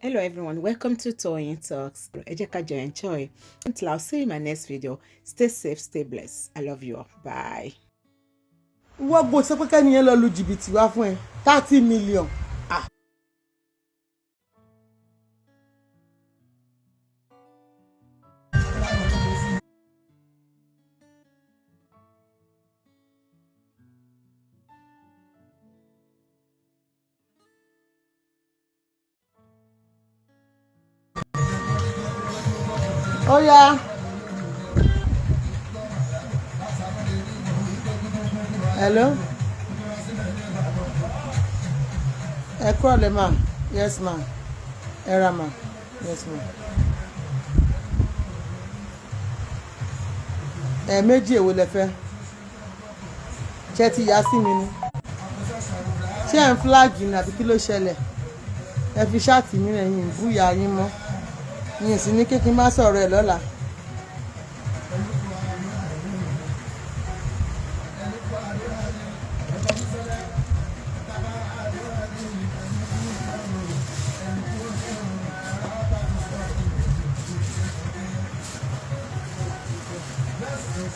Hello everyone, welcome to Toyeen Talks. Ẹ jẹ́ ká jọ enjoy. Until I'll see you in my next video. Stay safe, stay blessed. I love you all. Bye. Wọ́n gbọ́ sọ pé kẹ́niyẹn lọ lu jìbìtì wá fún ẹ 30 million. Ó yá. Hello. Ẹ kúrọ̀lẹ́ ma. Yes ma. Ẹ ra ma. Yes ma. Méjì èwo lẹ fẹ́? Ṣé ti yá sí mi ni? Ṣé ẹ̀ ń fúláàgì ní àbí kí ló ṣẹlẹ̀? Ẹ fi ṣáàtì mi rẹ̀yìn búyà yín mọ́. Yín sì ní kékin má sọ̀rọ̀ ẹ̀ lọ́la.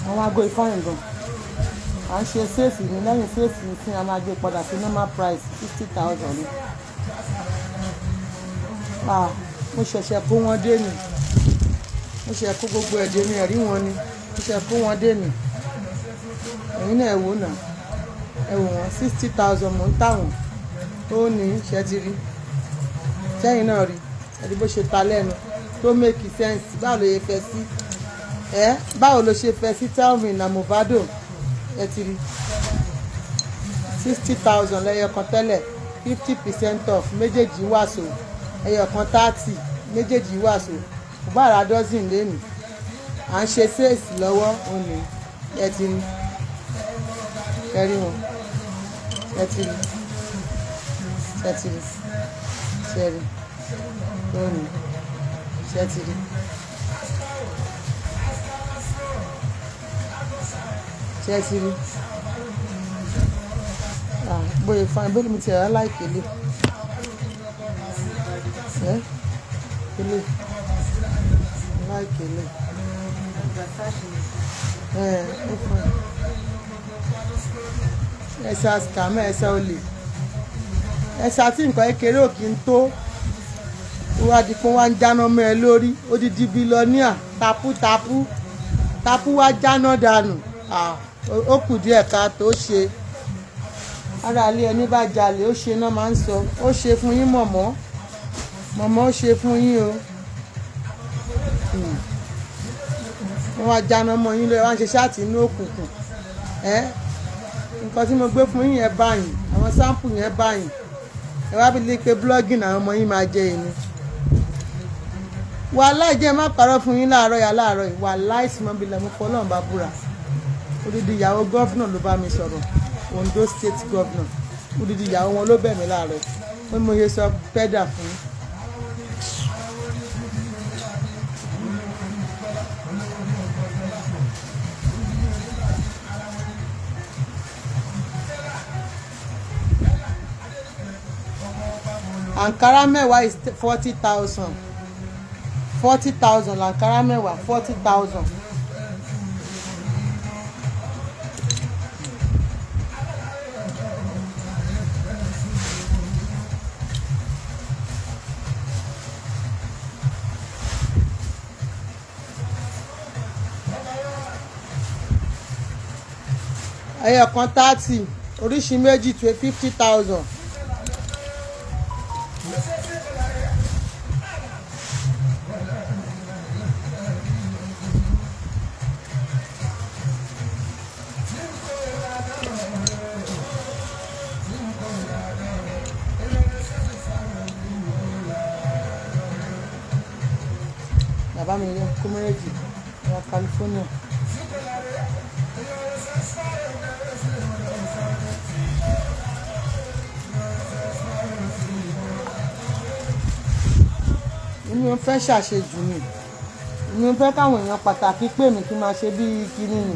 Àwọn aago ìfọyín gan à ń ṣe ṣéèfì ní lẹ́yìn ṣéèfì fún a máa gbé padà sí normal price 50,000 ni. Mo ṣẹ̀ṣẹ̀ kó wọn dé nì, mo ṣẹ̀ kó gbogbo ẹ̀dẹ̀ mi ẹ̀rí wọn ni, mo ṣẹ̀ kó wọn dé nì. Ẹ̀yin náà ẹ wò náà, ẹ wò wọ́n 60,000 mò ń tà wọ́n tó ní ṣẹ́ ti rí sẹ́yìn náà rí ẹ̀rí bó ṣe ta lẹ́nu tó make sense. Báwo ló yẹ fẹ́ sí báwo ló ṣe fẹ́ sí tell me na movado ẹ ti rí 60,000 lẹ́yọ kan tẹ́lẹ̀ 50% off méjèèjì wàṣọ ẹyọ kan 30 méjèèjì wàṣọ kò bá ra dozen lẹ́nu à ń ṣe sales lọ́wọ́ òní ẹ ti rí ẹ rí wọn ẹ ti rí ẹ ti rí ṣe rí òní ṣe ti rí. Ṣé ti rí bóyá fine bóyá mi ti rà láìkélé kélé láìkélé ó fine ẹ̀sà scammer ẹ̀sà olè ẹ̀sà tí nǹkan kékeré ò kí ń tó ìwádìí pé wọ́n á ń jáná mọ́ ẹ lórí odidi bílọ́níà tapu wá jáná dànù ó kù díẹ̀ ká tó ṣe ara ilé ẹni bá jalè ó ṣe náà máa ń sọ ó ṣe fún yín mọ̀mọ́ ó ṣe fún yín o wọ́n wá jáná mọ́ yín lórí wọ́n á ṣe ṣáàtì inú òkùnkùn nǹkan tí mo gbé fún yín yẹn báyìí àwọn sáǹpù yẹn báyìí ẹ wá bí lè pe blogging àwọn ọmọ yín máa jẹ èmi wàláì jẹ́ má parọ́ fún yín láàárọ̀ yìí wàláì símọ́bìlẹ̀ mo fọ́ ọlọ́run bá búra odidi ìyàwó gọ́fìnà ló bá mi sọ̀rọ̀ Ondo state gọ́fìnà odidi ìyàwó wọn ló bẹ̀ mí láàárọ̀ ó ní mo ṣe sọ pẹ́dà fún yín. Ankara mẹ́wàá is 40,000 Ankara mẹ́wàá 40,000. ẹyọ kan 30 oríṣi méjì 50,000. Bàbá mi yẹ kó méjì ní California. Èmi ò fẹ́ ṣàṣejù ni èmi ò fẹ́ káwọn èèyàn pàtàkì pè mí kí n máa ṣe bí kinní ni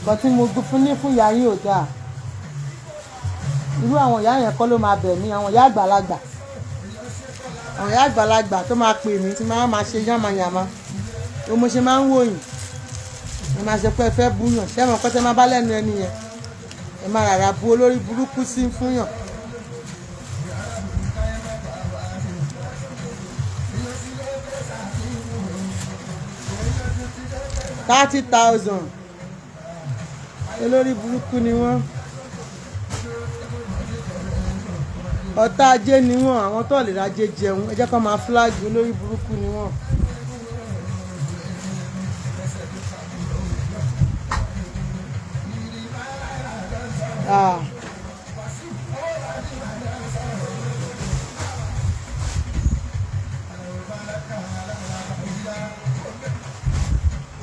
nǹkan tí mo fún ìyá yín ò dáa irú àwọn ìyá yẹn kọ́ ló máa bẹ̀ mí àwọn ìyá àgbàlagbà àwọn ìyá àgbàlagbà tó máa pè mí tí máa ṣe yánmayànmá o mo ṣe máa ń wòyìn ẹ máa ṣe pé ẹ fẹ́ búyàn ṣé ẹ̀mọ̀ kọ́tẹ́ máa bá lẹ́nu ẹni yẹn ẹ máa rárá bu olórí burúkú sí fúnyàn. $30,000 olórí burúkú ni wọ́n ọ̀tá ajé ni wọ́n àwọn tó lè rájé jẹun ẹ jẹ́ kó máa flag olórí burúkú ni wọ́n.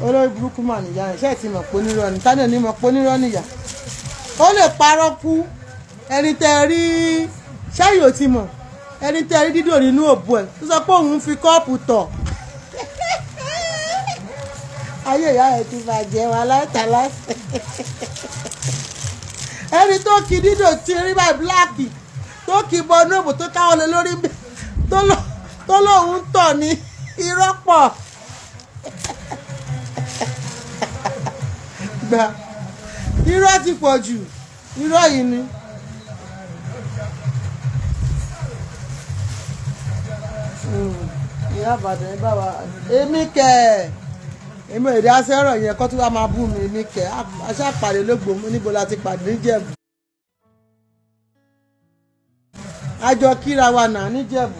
Olórí burúkú mà nìyá rẹ̀ ṣe ti mọ̀ pé onírọ́ ni tani ní mọ̀ pé onírọ́ nìyá ó lè parọ́ kú ẹni tẹ́ rí ṣáyì ò ti mọ̀ ẹni tẹ́ rí dídò nínú òbú ẹ̀ tó sọ pé òun fi kọ́ọ̀pù tọ̀ ayé ìyá rẹ̀ ti bàjẹ́ wa látàlásẹ̀ ẹni tó kì dídò ti rí báyìí bíláàkì tó kì bọ inú òbò tó káwọn lé lórí tó lóun tọ̀ ní irọ́ pọ̀. Gbà irọ́ ti pọ̀ jù irọ́ yìí ni. Ìyábàdàn ẹ bá wa èmi kẹ èmi èdè asẹ́rọ̀ yẹn kọ́ tó wá máa bú mi èmi kẹ aṣáàpàdé lógbòmù níbo la ti pàdé níjẹ̀bú àjọ kíra wa nà níjẹ̀bú.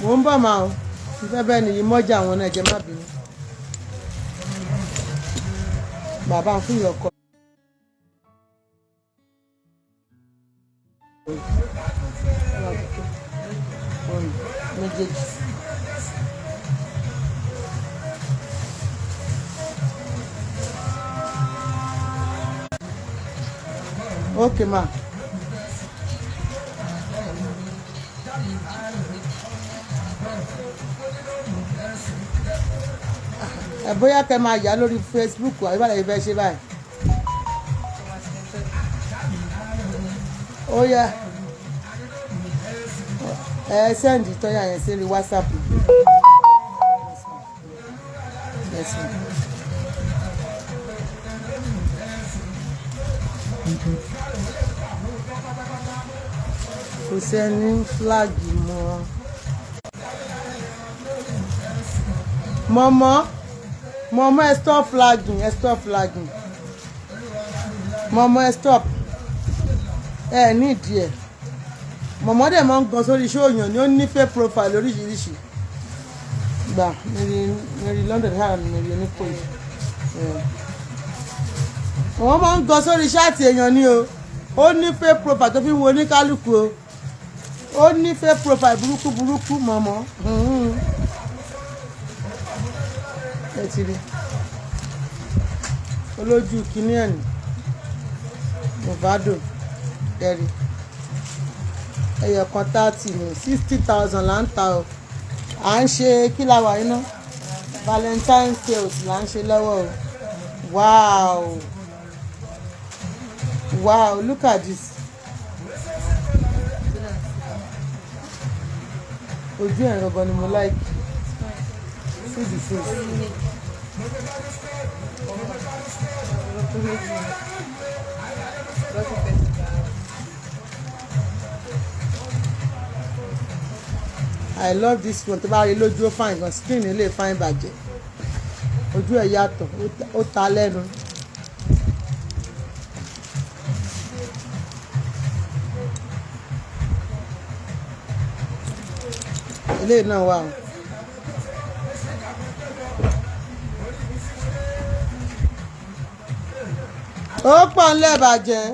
Mo ń bọ̀ máa o fífẹ́ bẹ́ẹ̀ nìyí mọ́jà àwọn náà jẹ́ má bínú bàbá ń fún ìyọkọ. Méjèèjì. Ok ma. Ẹ bóyá kẹ́ máa yà lórí Facebook àbí báyìí fẹ́ ṣe báyìí. Ó yá ẹ sẹ́ndì tọ́yà yẹn sí WhatsApp. Yes, kò sẹ́ni flag mọ́. Mama, stop flagging, stop flagging. Mama, stop. Nídìí ẹ̀. Mama dẹ̀ máa ń gan sórí iṣẹ́ òyàn ni ó ní fake profile lóríṣiríṣi. Gbà Mary London hàn Mary Oníkòyí. Mama máa ń gan sórí iṣẹ́ àti èèyàn ni o. Ó ní fake profile tó fi ń wo oníkálukú o. Ó ní fake profile burúkú mama. Ẹ ti rí olójú kìíní ẹ̀ ní Movado ẹ̀rí ẹyọ kan 30 ní 60,000 là ń ta o à ń ṣe kí la wà iná Valentine sales là ń ṣe lọ́wọ́ o wow look at this ojú ẹ̀ gangan ni mo like. See the face. I love this one. Tó bá rí lójú ó fine gan, skin ilé fine bàjẹ́. Ojú ẹ̀ yàtọ̀, ó ta lẹ́nu. Ilé náà wà o. ó pọ̀ ńlẹ̀ bàjẹ́.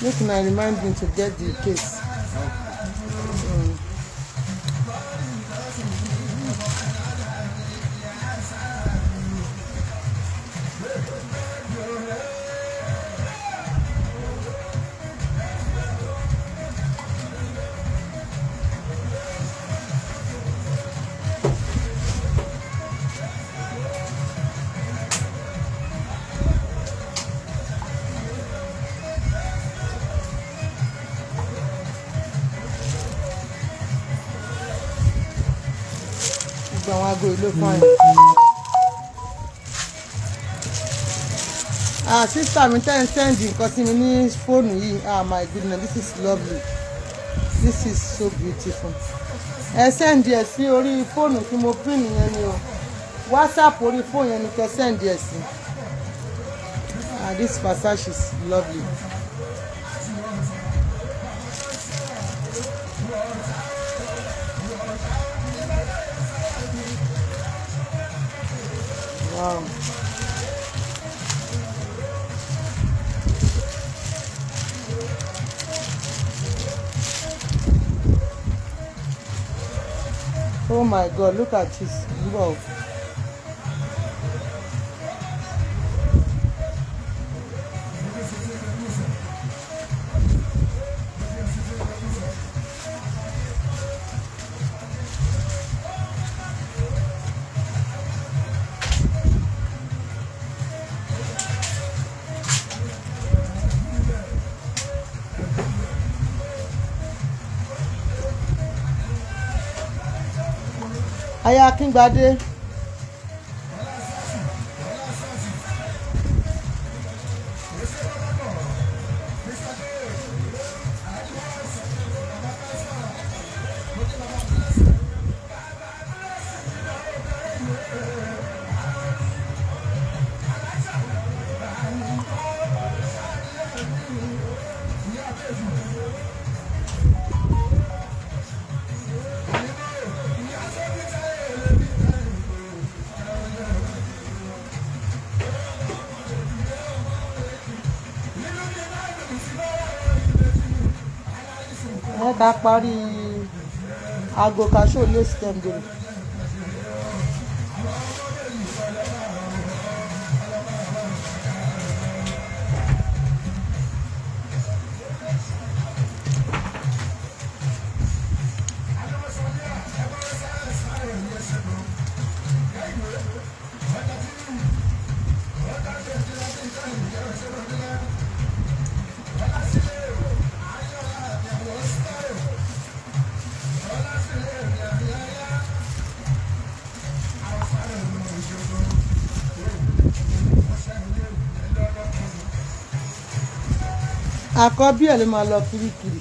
Make una remind me to get the case. Àwọn aago ìlú fine. Sister mi tẹ́ ń send nǹkan sí mi ní fóònù yìí. My goodness, this is lovely. This is so beautiful. Ẹ send ẹ sí orí fóònù tí mo pín nìyẹn ni o. WhatsApp orí fóònù yẹn ni kẹ́ send ẹ sí. This Versace is lovely. Wow. Oh my God, look at this. Wow. Aya Akíngbadé. Ká parí aago kaṣó lé stemdoro. Àkọ́bí ẹ̀ ló máa lọ kirikiri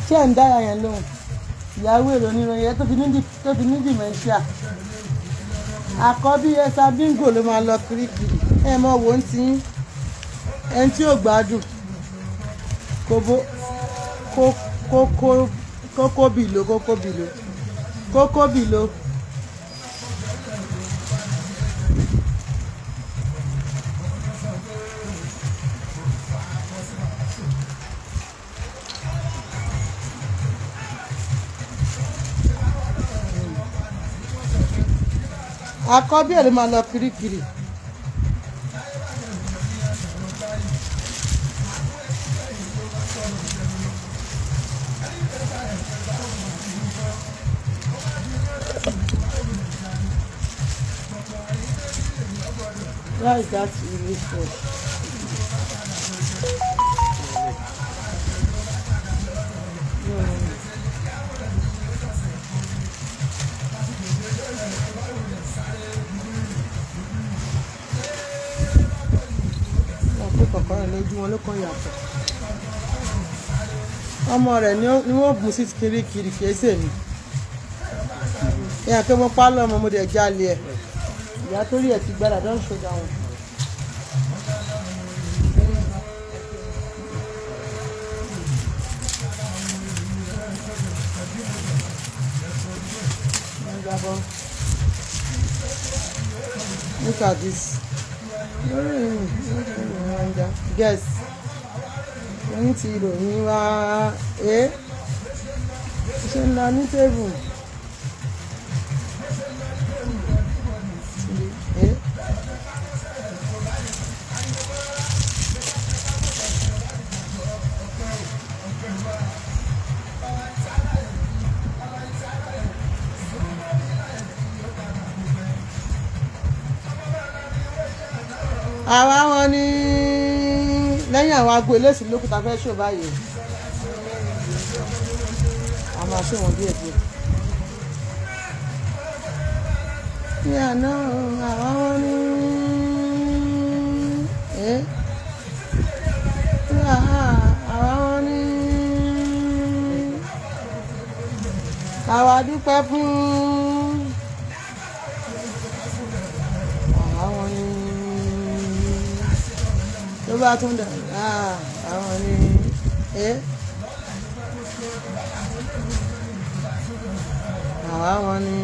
ṣé ẹ̀ ń dára yẹn lóhùn ìyàwó èrò oníròyìn yẹn tó ti ní dementia. Àkọ́bí ẹ̀sà bíngò ló máa lọ kirikiri ẹ̀ mọ̀ wò ń tí ẹni tí ò gbádùn kókó bìlò. Àkọ́bí ẹ̀ ló máa lọ kirikiri. Why is that really fresh? Lójú wọn ló kàn yàtọ̀. Ọmọ rẹ̀ ni wọ́n bù sí kirikiri kìí ṣe mi. Ìyá pé mo pa lọ́mọ mo dẹ̀ jalè ẹ̀. Ìyá tó rí ẹ̀ ti gbára don show that one. Look at this. Guess. Wọ́n ti ìròyìn wá. Ṣé ń lọ ní tébù? Àwa wọn ní lẹ́yìn àwọn aago eléṣì lókùtà fẹ́ ṣò báyìí a máa ṣe wọn díẹ̀ díẹ̀. Ní àná àwa wọn ní àwa wọn ní àwa dúpẹ́ fún àwa wọn ní. Tó bá tún dà àwọn ni àwọn ni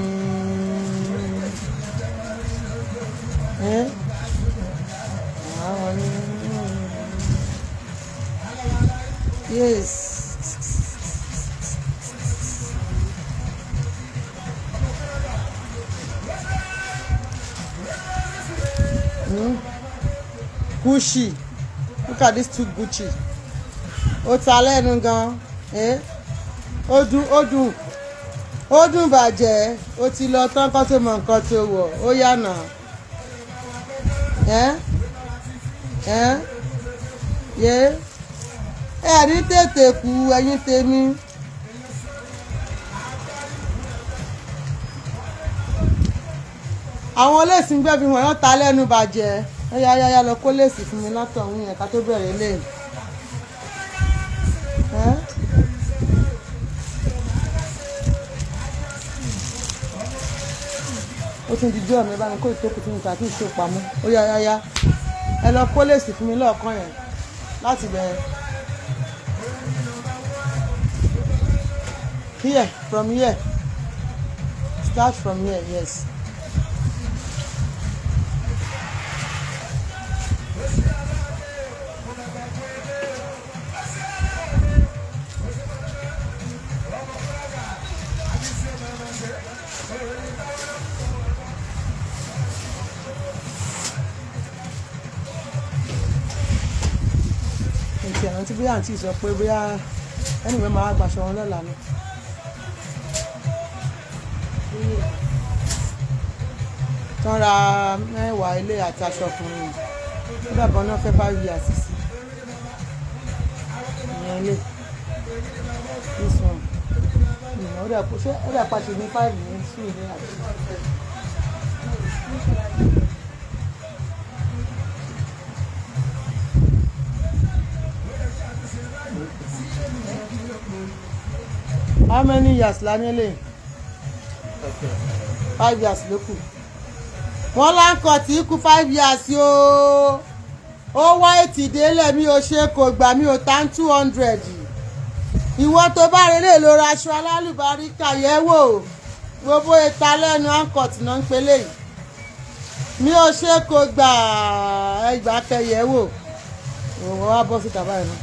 àwọn ni yes. Gucci. Look at these two Gucci. Ó ta lẹ́nu gan. Ó dùn bàjẹ́. Ó ti lọ tán kó tó mọ nǹkan tó wọ̀. Ó yànà. Ní tètè kú ẹ̀yin tèmi. Àwọn olóòsìn gbẹ̀bí wọn yóò ta lẹ́nu bàjẹ́. Yáyáyá lọ kó lèsì fún mi látọ̀hún yẹn ká tó bẹ̀rẹ̀ lé. Ó tún di jọ́ mi bá mi kó ìtókù tí mo ta kí n ṣe pamọ́. Ó yáyáyá ẹ lọ kó lèsì fún mi lọ́ọ̀kan yẹn láti bẹ̀rẹ̀. Here, from here. Start from here, yes. Àǹtí bí àǹtí sọ pé bóyá ẹnìwé máa gbaṣọ wọn lọ́la ni. Tán ra mẹ́wàá ilé àti aṣọ ọkùnrin ó dàbọ̀ náà fẹ́ bá yí àṣìṣe ìyẹn ilé this one ó dà pàṣẹ ní 5 ní 2 ní àti. How many years la nílé? 5 years ló kù. Wọ́n láǹkọ̀ tí kú 5 years o. Ó wá ètì délẹ̀ mi ò ṣe kò gbà mi ò tán 200. Ìwọ tó bá relé ló ra aṣọ alálùbáríkà yẹ̀wò. Gbogbo ìta lẹ́nu àǹkọ̀ tí náà ń pelé yìí. Mi ò ṣe kò gbà ẹgbàá kẹyẹ̀wò. Òun wá bọ́ síta báyìí náà.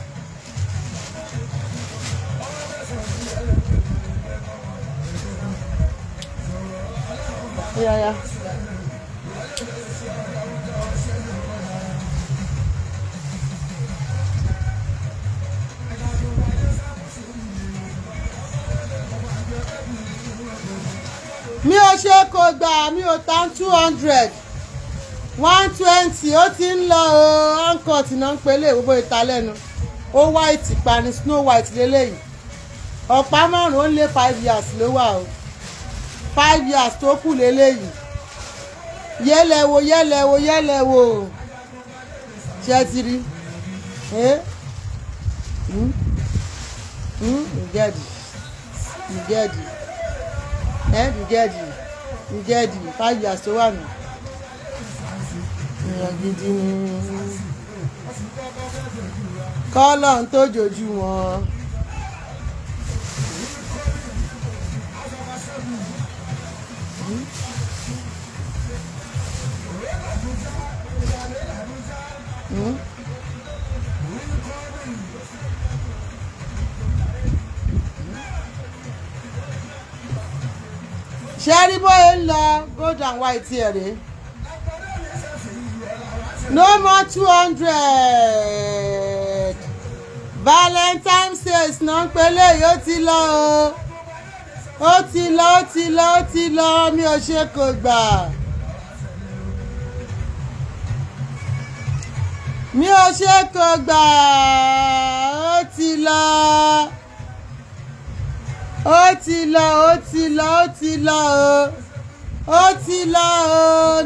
Yeah. Mi ò ṣe kò gbà mi ò tán 200 120 ó ti ń lọ o uncut náà ń pelé gbogbo ìta lẹ́nu ó white pani snow white lélẹ́yìí ọ̀pá márùn-ún ó lé 5 years ló wà o 5 years tó kù lélẹ́yìí yẹ́lẹ̀wò ṣe ti rí ìgẹ́dì 5 years tó wà nù èèyàn gidi ni kọ́lọ̀ ń tó jojú wọn. Hmm? ṣé rí bóyá ń lọ gold and white ẹ̀ rèé no more 200 valentine sales náà ń pelé yìí ó ti lọ o ó ti lọ ó ti lọ ó ti lọ mi ò ṣe kò gbà mi ò ṣe kò gbà ó ti lọ ó ti lọ ó ti lọ ó ti lọ ó ti lọ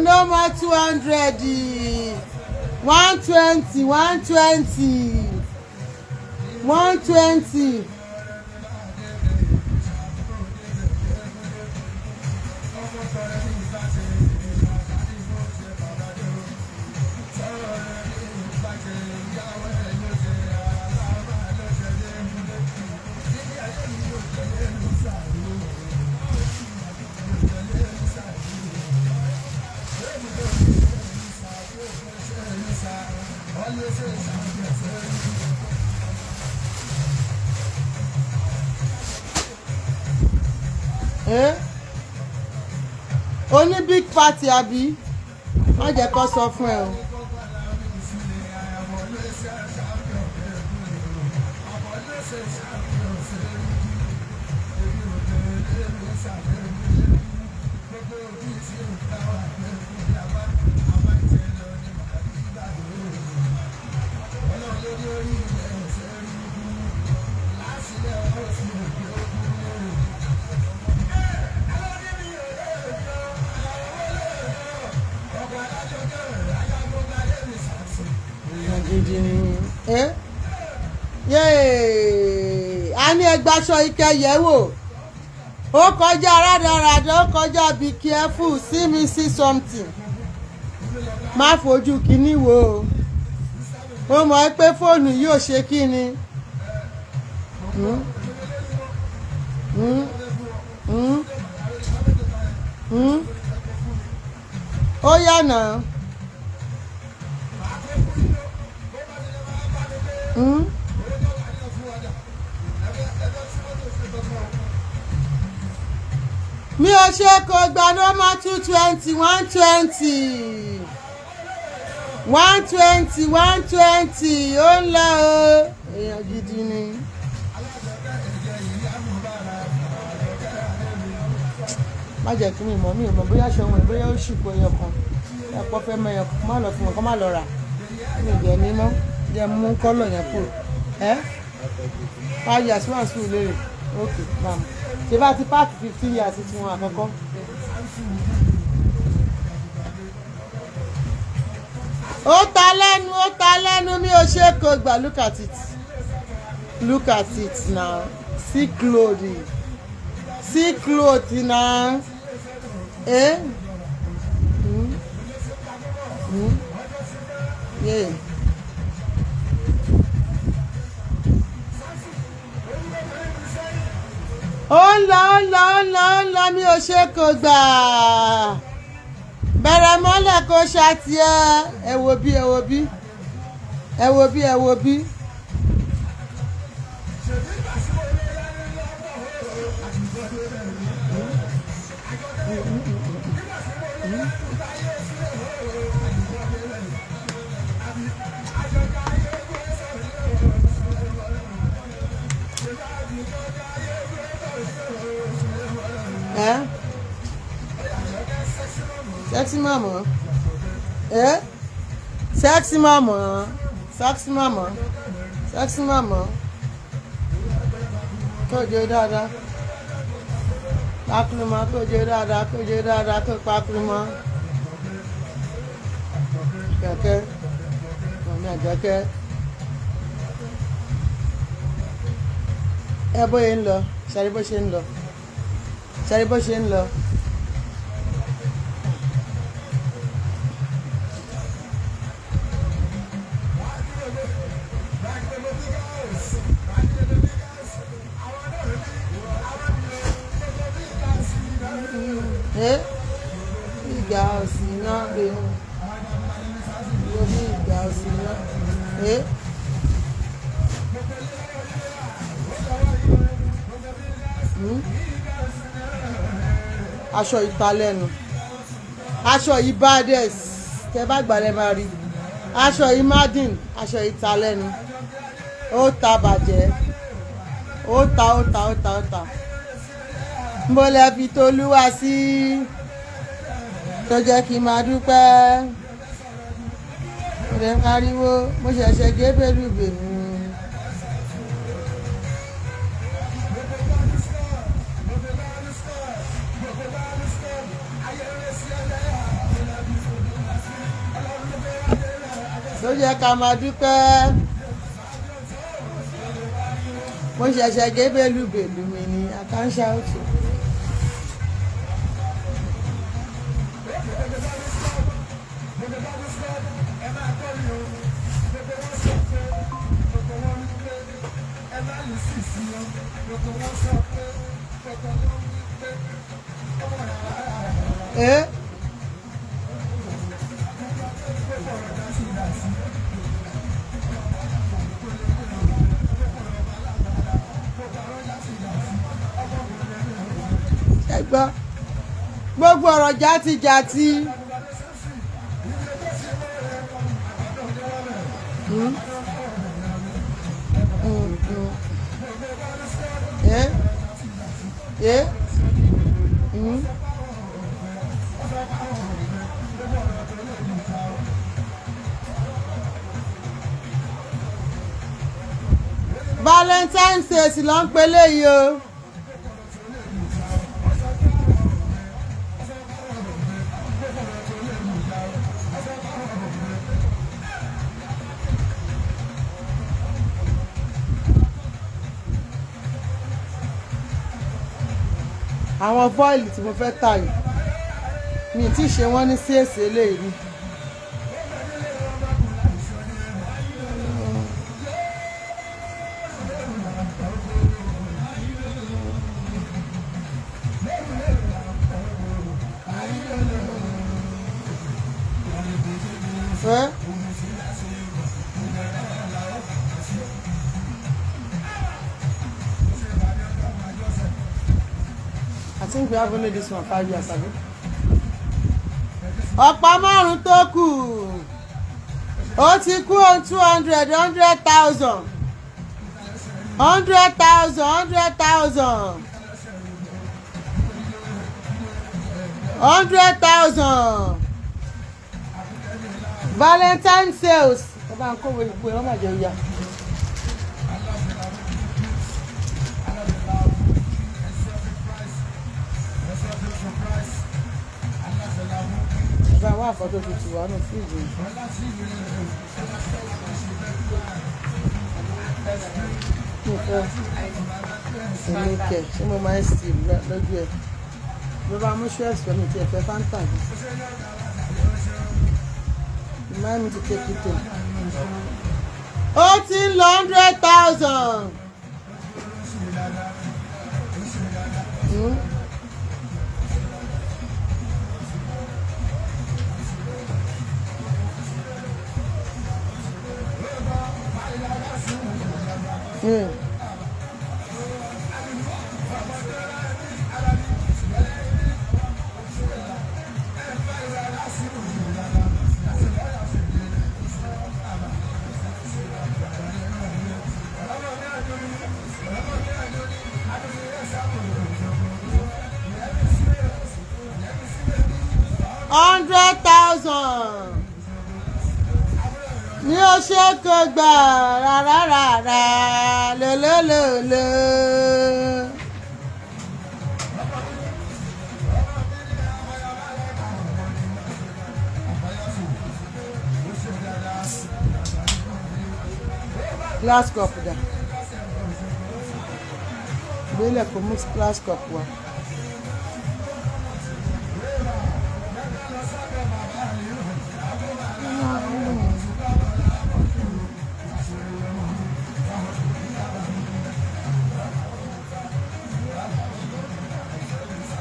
no more 200 120 120 120. O ní big party àbí má jẹ́ kó sọ fún ẹ o. A ní ẹgbàṣọ ike yẹ̀wò ó kọjá rádaràdà ó kọjá be careful see me see something má fojú kíní wo ó mọ̀ pé fóònù yóò ṣe kíni ó yànà. Mi ò ṣe kò gbà ló má 220 120 120 120 ó ń lọ o èèyàn gidi ni. Má jẹ́ kí mi mọ̀ bóyá aṣọ wọn bóyá ó ṣùkú ẹyọ kan ẹ̀pọ̀ fẹ́ mọ ẹyọ kan má lọ fún wọn kó má lọ rà mi ì jẹ́ ní mọ́ jẹ́ mú kọ́lọ̀ yẹn kúrò ẹ́ 5 years one school lérè ok mam ṣe bá ti páàkì 15 years tí wọn àkọ́kọ́. Ó ta lẹ́nu mi ò ṣe kò gbà look at it now see clothing now eh yeah. Ó ń lọ mi ò ṣe kò gbà bẹ̀rẹ̀ mọ́lẹ̀ kó ṣàtìẹ́ ẹ wo bí. Sexy mama. Sexy mama. Kójó dáadáa. Pákúrúmọ́ kójó dáadáa kó pákúrúmọ́. Kẹ̀kẹ́. Mọ̀mí àjọkẹ́. Ẹ bóyá ń lọ. Ṣàrí bó ṣe ń lọ. Ìgbà òsì náà rè é. Ìgbà òsì náà. aṣọ ìtalẹ́nu, aṣọ ìbádẹ́s tẹ́ bá gbà lẹ́ máa rí, aṣọ ìmádìn, aṣọ ìtalẹ́nu, ó ta bàjẹ́, ó ta. Mo lè fi tolúwa sí tó jẹ́ kí n máa dúpẹ́. Mo lè pariwo, mo ṣẹ̀ṣẹ̀ gé bélúbè mi. Tó jẹ́ ká máa dúpẹ́. Mo ṣẹ̀ṣẹ̀ gé bélúbèlú mi ni àkànṣá òtún. Ẹgbọ́n gbogbo ọ̀rọ̀ játijàti. Valentine's Day ló ń pelé yìí o. Àwọn fọ́ìlì tí mo fẹ́ tà yìí mi ti ṣe wọ́n ní ṣèèṣì eléyìí. I think we have only this one 5 years ago. Ọ̀pá márùn-ún tó kù ó ti kú on 200,000 Valentine sales. Ẹ bá ń kó ìpò ẹ̀ wọ́n máa jẹ ìyá. Bá wà fọ́tò tuntun wà nù fíìdì. Mo fẹ́ èmi kẹ̀ ṣé mo máa ń sì lójú ẹ̀. Ló bá mú ṣúẹ́sì pẹ̀lú ti ẹ̀fẹ́ fáńtà bí. Remind me to take it in. Ó ti ń lọ 100,000. Ní ó ṣe kó gbà rárá lélélélé. Glass cup dà. Gbélé kò mú glass cup wá.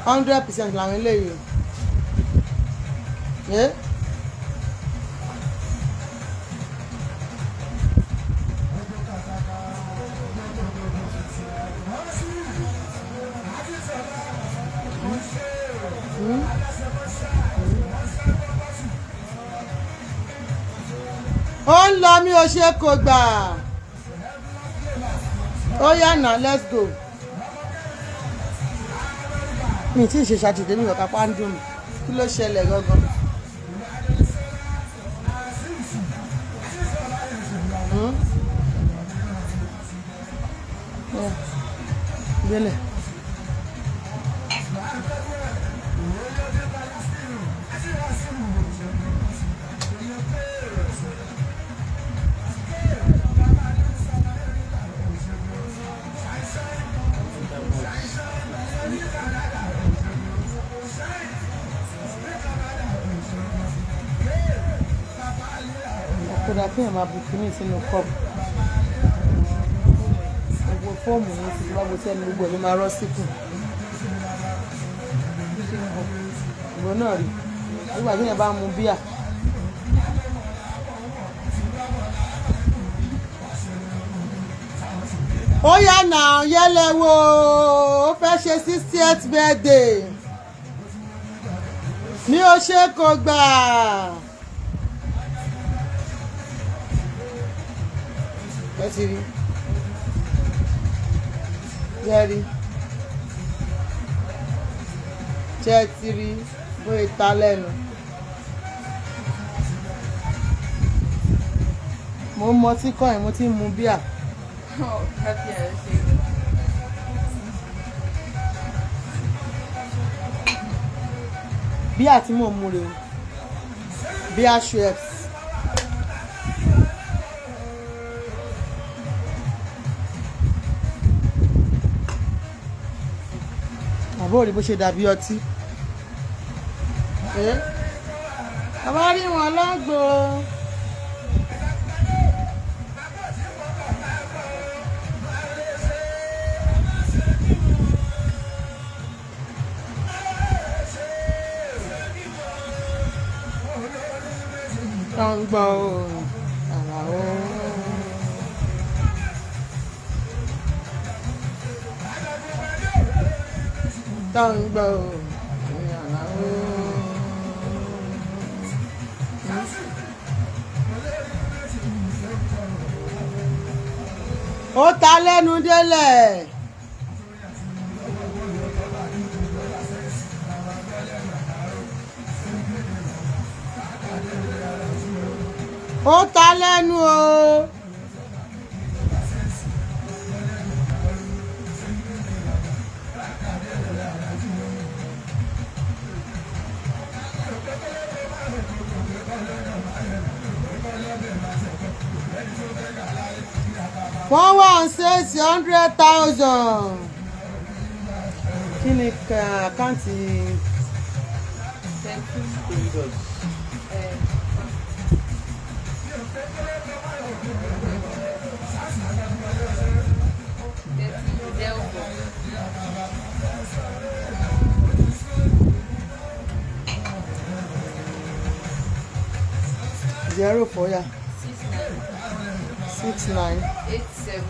%100 làwọn eléyìí. ó ń lọ mi ò ṣe kò gbà ó yá náà let's go. mi tí ì ṣe ṣàtìdé mi ò kápá ń dùn mí kí ló ṣẹlẹ̀ gangan. Délẹ̀. Kódà kí èèyàn máa bu kíní sínú kọ́ọ̀bù gbogbo fọ́ọ̀mù yẹn ti bá bo sẹ́nu gbogbo ló máa rọ́ síkù ìwọ náà rí nígbà tí èèyàn bá mu bíà. ó yá náà yẹ́lẹ̀ wo ó fẹ́ ṣe 60th birthday mi ò ṣe kò gbà. ẹ ti rí jẹ́rí jẹ́ ti rí bóyá ta lẹ́nu mo ń mọtí kọ́yìn mo ti ń mu bíà. bíà tí mò ń mu rèé bíà Schweppes. àbó rí bó ṣe dàbí ọtí. àbá rí wọn lágbo. tó ń gbọ́ àlàó. tó ń gbọ́ àlàó. ó ta lẹ́nu délẹ̀. ó ta lẹ́nu o. wọ́n wá ń ṣe 600,000. kí ni àkáǹtì. Zero four, yeah. 69 87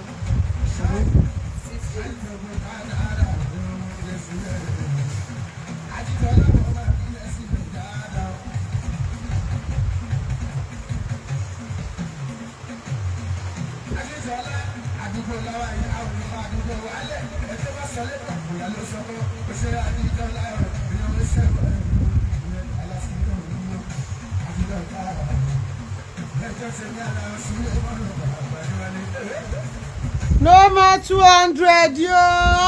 no more 200 yo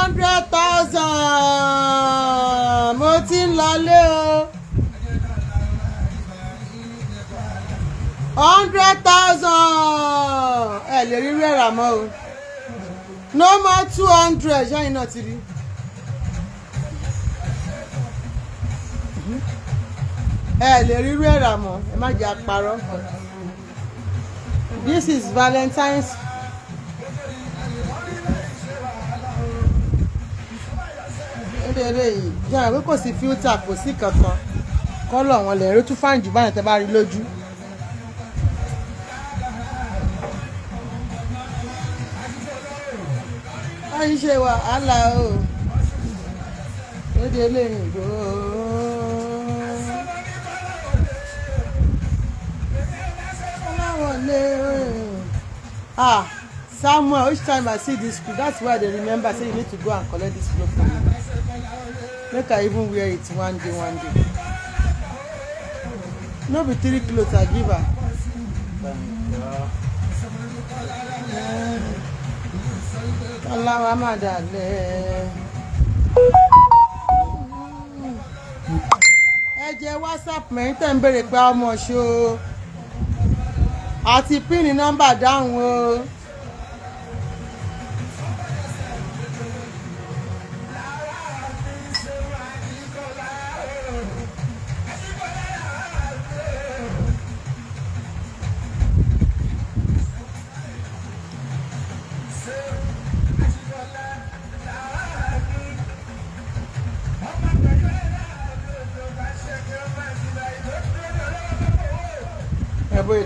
100,000 mo ti ń lọlé o 100,000 ẹ lè rí rẹ́rà mọ́ o no more 200 ṣáà iná ti rí. ẹ lè rí rẹ́rà mọ́ ẹ má jẹ́ àparọ́. This is Valentine's. Yìí jẹ́ pé kò sí filter kò sí kankan kọ́lọ̀ wọn lè rí tún fáìn jù báyìí tẹ́ bá rí lójú. báyìí ṣe wàhálà o lédè lè rìn gbòó. Samuel, each time I see this clothes, that's why they remember, say you need to go and collect this clothes from me. Make I even wear it one day. No be 3 clothes I give her. Aláwa má dalẹ̀. Ẹ jẹ́ WhatsApp mẹ́rin tẹ̀ ń béèrè pé ọmọ ṣó àti píìnì nọ́mbà dáhùn o.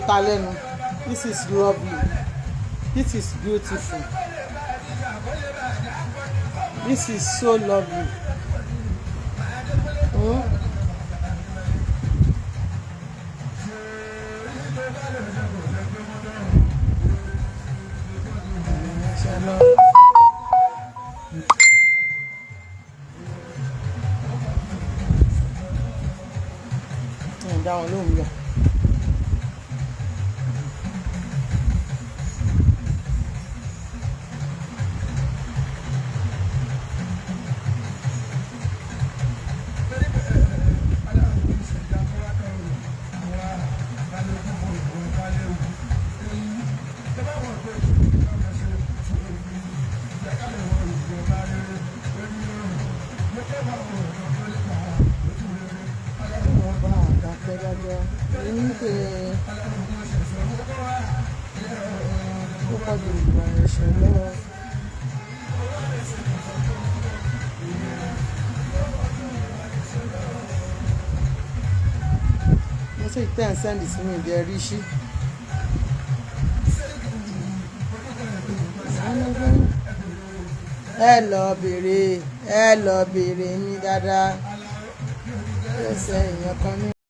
Italian. This is lovely. This is beautiful. This is so lovely. Down low, yeah. So you can send this to me, they're Rishi. Hello, Bere mi dáadáa. Yes, you're coming.